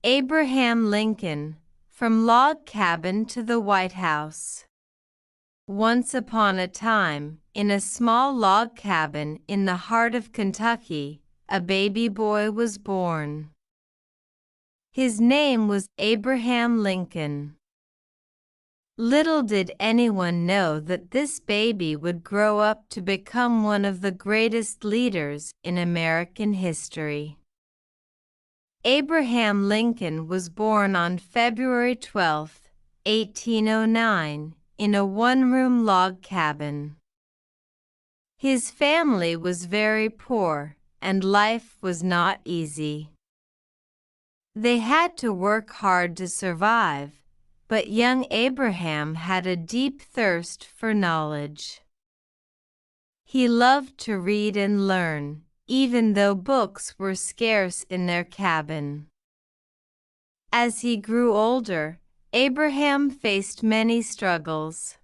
Abraham Lincoln, from log cabin to the White House. Once upon a time, in a small log cabin in the heart of Kentucky, a baby boy was born. His name was Abraham Lincoln. Little did anyone know that this baby would grow up to become one of the greatest leaders in American history. Abraham Lincoln was born on February 12, 1809, in a one-room log cabin. His family was very poor, and life was not easy. They had to work hard to survive, but young Abraham had a deep thirst for knowledge. He loved to read and learn, even though books were scarce in their cabin. As he grew older, Abraham faced many struggles.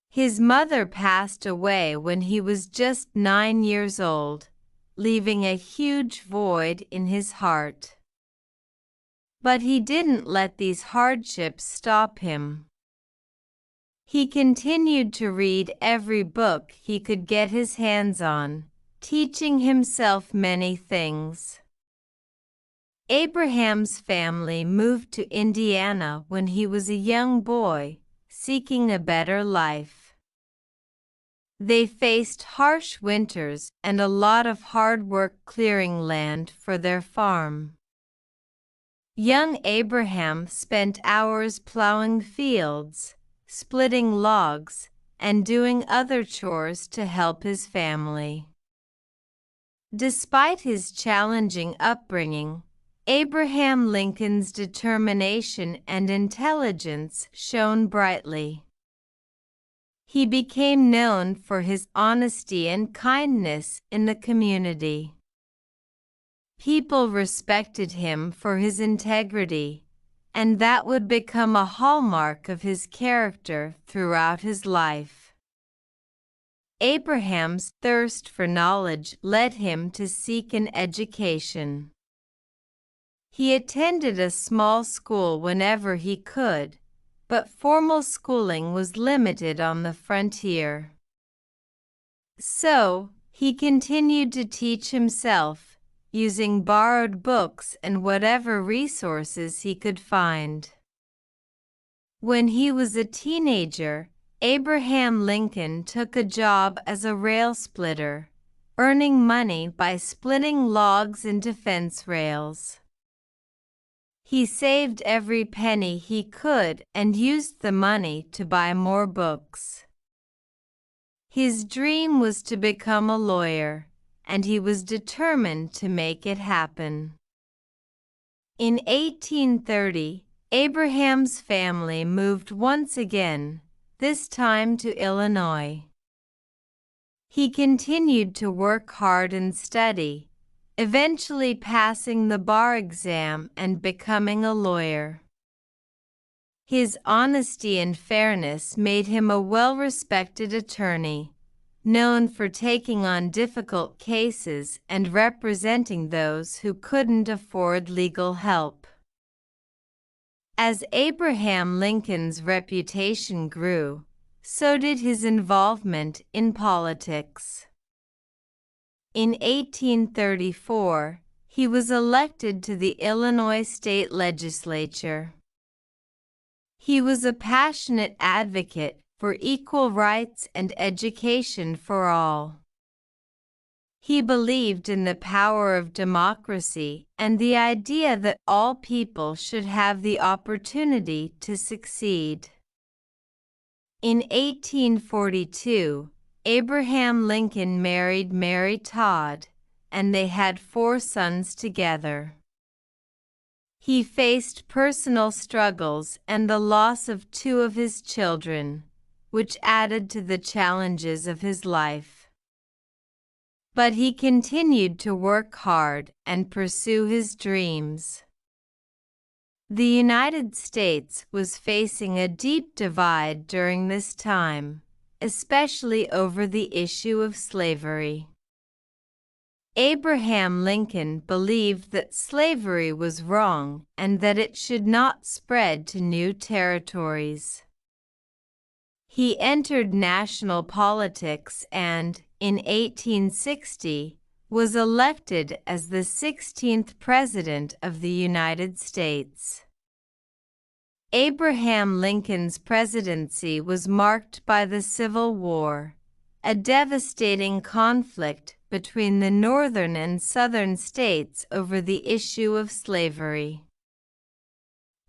His mother passed away when he was just 9 years old, leaving a huge void in his heart. But he didn't let these hardships stop him. He continued to read every book he could get his hands on, teaching himself many things. Abraham's family moved to Indiana when he was a young boy, seeking a better life. They faced harsh winters and a lot of hard work clearing land for their farm. Young Abraham spent hours plowing fields, splitting logs, and doing other chores to help his family. Despite his challenging upbringing, Abraham Lincoln's determination and intelligence shone brightly. He became known for his honesty and kindness in the community. People respected him for his integrity, and that would become a hallmark of his character throughout his life. Abraham's thirst for knowledge led him to seek an education. He attended a small school whenever he could, but formal schooling was limited on the frontier. So, he continued to teach himself, using borrowed books and whatever resources he could find. When he was a teenager, Abraham Lincoln took a job as a rail splitter, earning money by splitting logs into fence rails. He saved every penny he could and used the money to buy more books. His dream was to become a lawyer, and he was determined to make it happen. In 1830, Abraham's family moved once again, this time to Illinois. He continued to work hard and study, eventually passing the bar exam and becoming a lawyer. His honesty and fairness made him a well-respected attorney, known for taking on difficult cases and representing those who couldn't afford legal help. As Abraham Lincoln's reputation grew, so did his involvement in politics. In 1834, he was elected to the Illinois state legislature. He was a passionate advocate for equal rights and education for all. He believed in the power of democracy and the idea that all people should have the opportunity to succeed. In 1842, Abraham Lincoln married Mary Todd, and they had 4 sons together. He faced personal struggles and the loss of 2 of his children, which added to the challenges of his life. But he continued to work hard and pursue his dreams. The United States was facing a deep divide during this time, especially over the issue of slavery. Abraham Lincoln believed that slavery was wrong and that it should not spread to new territories. He entered national politics and, in 1860, was elected as the 16th President of the United States. Abraham Lincoln's presidency was marked by the Civil War, a devastating conflict between the northern and southern states over the issue of slavery.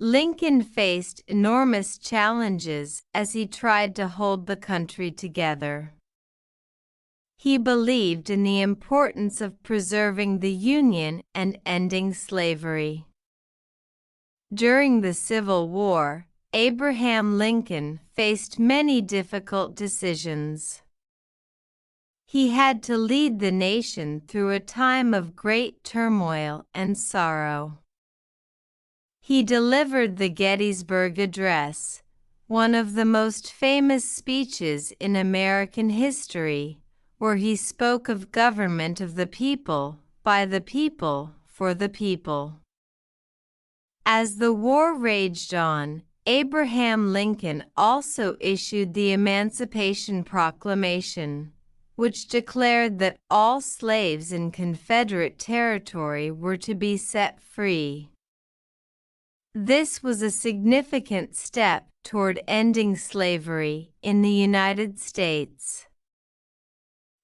Lincoln faced enormous challenges as he tried to hold the country together. He believed in the importance of preserving the Union and ending slavery. During the Civil War, Abraham Lincoln faced many difficult decisions. He had to lead the nation through a time of great turmoil and sorrow. He delivered the Gettysburg Address, one of the most famous speeches in American history, where he spoke of government of the people, by the people, for the people. As the war raged on, Abraham Lincoln also issued the Emancipation Proclamation, which declared that all slaves in Confederate territory were to be set free. This was a significant step toward ending slavery in the United States.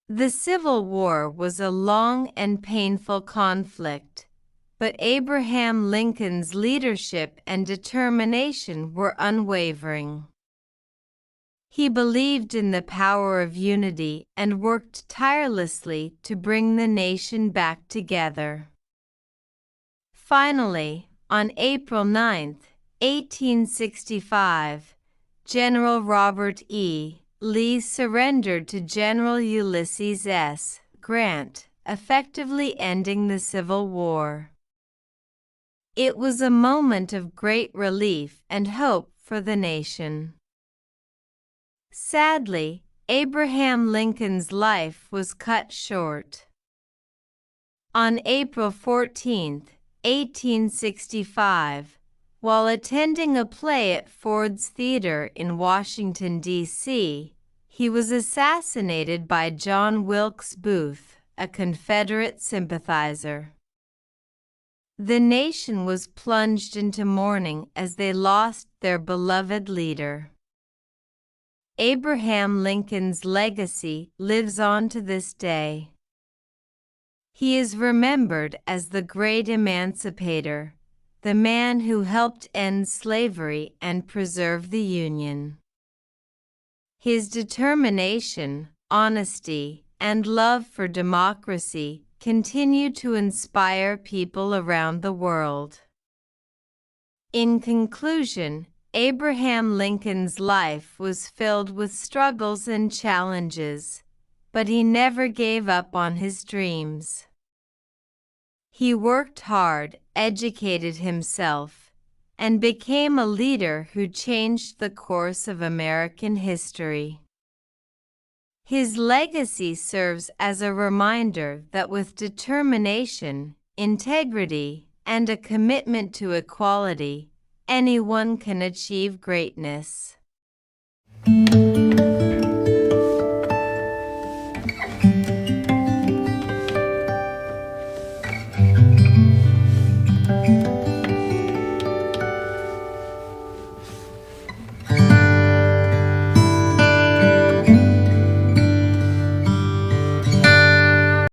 The Civil War was a long and painful conflict, but Abraham Lincoln's leadership and determination were unwavering. He believed in the power of unity and worked tirelessly to bring the nation back together. Finally, on April 9, 1865, General Robert E. Lee surrendered to General Ulysses S. Grant, effectively ending the Civil War. It was a moment of great relief and hope for the nation. Sadly, Abraham Lincoln's life was cut short. On April 14, 1865, while attending a play at Ford's Theater in Washington, D.C., he was assassinated by John Wilkes Booth, a Confederate sympathizer. The nation was plunged into mourning as they lost their beloved leader. Abraham Lincoln's legacy lives on to this day. He is remembered as the great emancipator, the man who helped end slavery and preserve the Union. His determination, honesty, and love for democracy continue to inspire people around the world. In conclusion, Abraham Lincoln's life was filled with struggles and challenges, but he never gave up on his dreams. He worked hard, educated himself, and became a leader who changed the course of American history. His legacy serves as a reminder that with determination, integrity, and a commitment to equality, anyone can achieve greatness.